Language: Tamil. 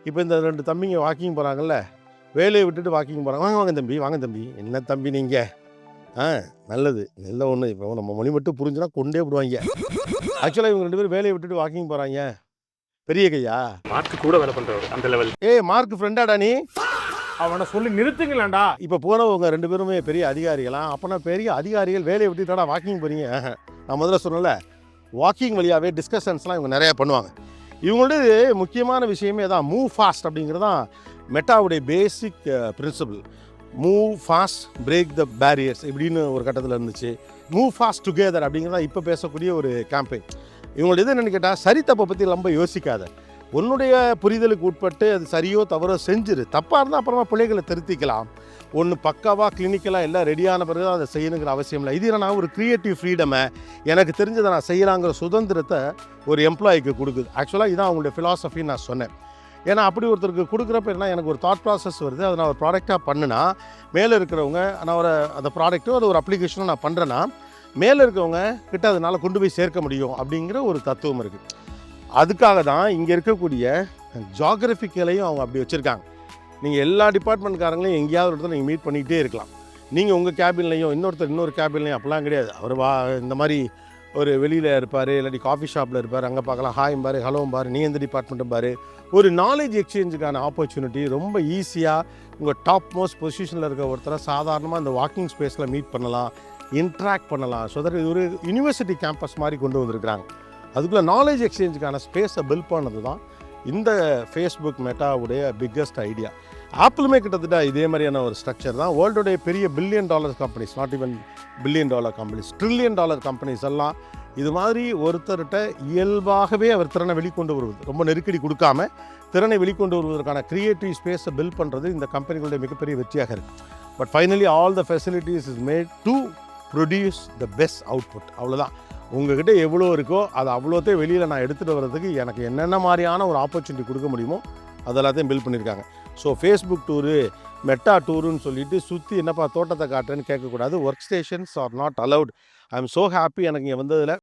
இப்போ இந்த 2 தம்பிங்க வாக்கிங் போகிறாங்கல்ல, வேலையை விட்டுட்டு வாக்கிங் போகிறாங்க. வாங்க வாங்க தம்பி, வாங்க தம்பி. என்ன தம்பி நீங்கள்? ஆ நல்லது. நல்ல ஒன்று. இப்போ நம்ம மொழி மட்டும் புரிஞ்சுனா கொண்டே விடுவாங்க. ஆக்சுவலாக இவங்க 2 பேரும் வேலையை விட்டுட்டு வாக்கிங் போகிறாங்க. பெரிய கையா? மார்க் கூட வேலை பண்ணுறவர் அந்த லெவல். ஏய் மார்க் ஃப்ரெண்டாடா நீ? அவனை சொல்லி நிறுத்துங்களேன்டா. இப்போ போனவங்க 2 பேருமே பெரிய அதிகாரிகளா? அப்போனா பெரிய அதிகாரிகள் வேலையை விட்டுட்டாடா வாக்கிங் போகிறீங்க? நான் முதல்ல சொன்னல, வாக்கிங் வழியாகவே டிஸ்கஷன்ஸ்லாம் இவங்க நிறையா பண்ணுவாங்க. இவங்களோட முக்கியமான விஷயமே தான் மூவ் ஃபாஸ்ட் அப்படிங்கிறது தான் மெட்டாவுடைய basic principle. Move fast, break the barriers இப்படின்னு ஒரு கட்டத்தில் இருந்துச்சு. மூவ் ஃபாஸ்ட் டுகெதர் அப்படிங்கிறதா இப்போ பேசக்கூடிய ஒரு கேம்பெயின். இவங்களோட இது என்னென்னு கேட்டால், சரி தப்பை பற்றி ரொம்ப யோசிக்காத, உன்னுடைய புரிதலுக்கு உட்பட்டு அது சரியோ தவறோ செஞ்சிரு. தப்பாக இருந்தால் அப்புறமா பிள்ளைகளை திருத்திக்கலாம். ஒன்று பக்காவாக கிளினிக்கலாக எல்லாம் ரெடியான பிறகு தான் அதை செய்யணுங்கிற அவசியம் இல்லை. இது நான் ஒரு க்ரியேட்டிவ் ஃப்ரீடமை, எனக்கு தெரிஞ்சதை நான் செய்யலாங்கிற சுதந்திரத்தை ஒரு எம்ப்ளாயிக்கு கொடுக்குது. ஆக்சுவலாக இதான் அவங்களுடைய ஃபிலாசபின்னு நான் சொன்னேன். ஏன்னா அப்படி ஒருத்தருக்கு கொடுக்குறப்ப என்ன, எனக்கு ஒரு தாட் ப்ராசஸ் வருது, அதை நான் ஒரு ப்ராடக்டாக பண்ணுனா மேலே இருக்கிறவங்க, நான் அந்த ப்ராடக்ட்டோ அது ஒரு அப்ளிகேஷனோ நான் பண்ணுறேன்னா மேலே இருக்கிறவங்க கிட்ட அதனால் கொண்டு போய் சேர்க்க முடியும் அப்படிங்கிற ஒரு தத்துவம் இருக்குது. அதுக்காக தான் இங்கே இருக்கக்கூடிய ஜியாகிரபிக்கலையும் அவங்க அப்படி வச்சுருக்காங்க. நீங்கள் எல்லா டிபார்ட்மெண்ட்காரங்களையும் எங்கேயாவது ஒரு இடத்துல நீங்கள் மீட் பண்ணிகிட்டே இருக்கலாம். நீங்கள் உங்கள் கேபின்லையும் இன்னொரு கேபின்லையும் அப்படிலாம் கிடையாது. அவர் இந்த மாதிரி ஒரு வெளியில் இருப்பார், இல்லாட்டி காஃபி ஷாப்பில் இருப்பார், அங்கே பார்க்கலாம், ஹாயும் பாரு, ஹலோவும் பாரு, நீ எந்த டிபார்ட்மெண்ட்டும் பாரு. ஒரு நாலேஜ் எக்ஸ்சேஞ்சுக்கான ஆப்பர்ச்சுனிட்டி ரொம்ப ஈஸியாக உங்கள் டாப் மோஸ்ட் பொசிஷனில் இருக்க ஒருத்தரை சாதாரணமாக இந்த வாக்கிங் ஸ்பேஸில் மீட் பண்ணலாம், இன்ட்ராக்ட் பண்ணலாம். ஸோ தட் இது ஒரு யூனிவர்சிட்டி கேம்பஸ் மாதிரி கொண்டு வந்திருக்கிறாங்க. அதுக்குள்ளே நாலேஜ் எக்ஸ்சேஞ்சுக்கான ஸ்பேஸை பில்ட் பண்ணது தான் இந்த ஃபேஸ்புக் மெட்டாவுடைய பிக்கஸ்ட் ஐடியா. ஆப்பிளுமே கிட்டத்தட்ட இதே மாதிரியான ஒரு ஸ்ட்ரக்சர் தான். வேர்ல்டுடைய பெரிய $1 billion companies, not even $1 billion companies, $1 trillion companies எல்லாம் இது மாதிரி ஒருத்தர்கிட்ட இயல்பாகவே அவர் திறனை வெளிக்கொண்டு வருவது, ரொம்ப நெருக்கடி கொடுக்காம திறனை வெளிக்கொண்டு வருவதற்கான க்ரியேட்டிவ் ஸ்பேஸை பில்ட் பண்ணுறது இந்த கம்பெனிகளுடைய மிகப்பெரிய வெற்றியாக இருக்குது. But finally all the facilities is made to produce the best output. அவ்வளோதான். உங்கள்கிட்ட எவ்வளோ இருக்கோ அதை அவ்வளோத்தையும் வெளியில் நான் எடுத்துகிட்டு வர்றதுக்கு எனக்கு என்னென்ன மாதிரியான ஒரு ஆப்பர்ச்சுனிட்டி கொடுக்க முடியுமோ அதெல்லாத்தையும் பில்ட் பண்ணியிருக்காங்க. ஸோ ஃபேஸ்புக் டூரு, மெட்டா டூருன்னு சொல்லிட்டு சுற்றி என்னப்பா தோட்டத்தை காட்டுறேன்னு கேட்கக்கூடாது. Work stations R not allowed. I am so happy எனக்கு இங்கே வந்ததில்.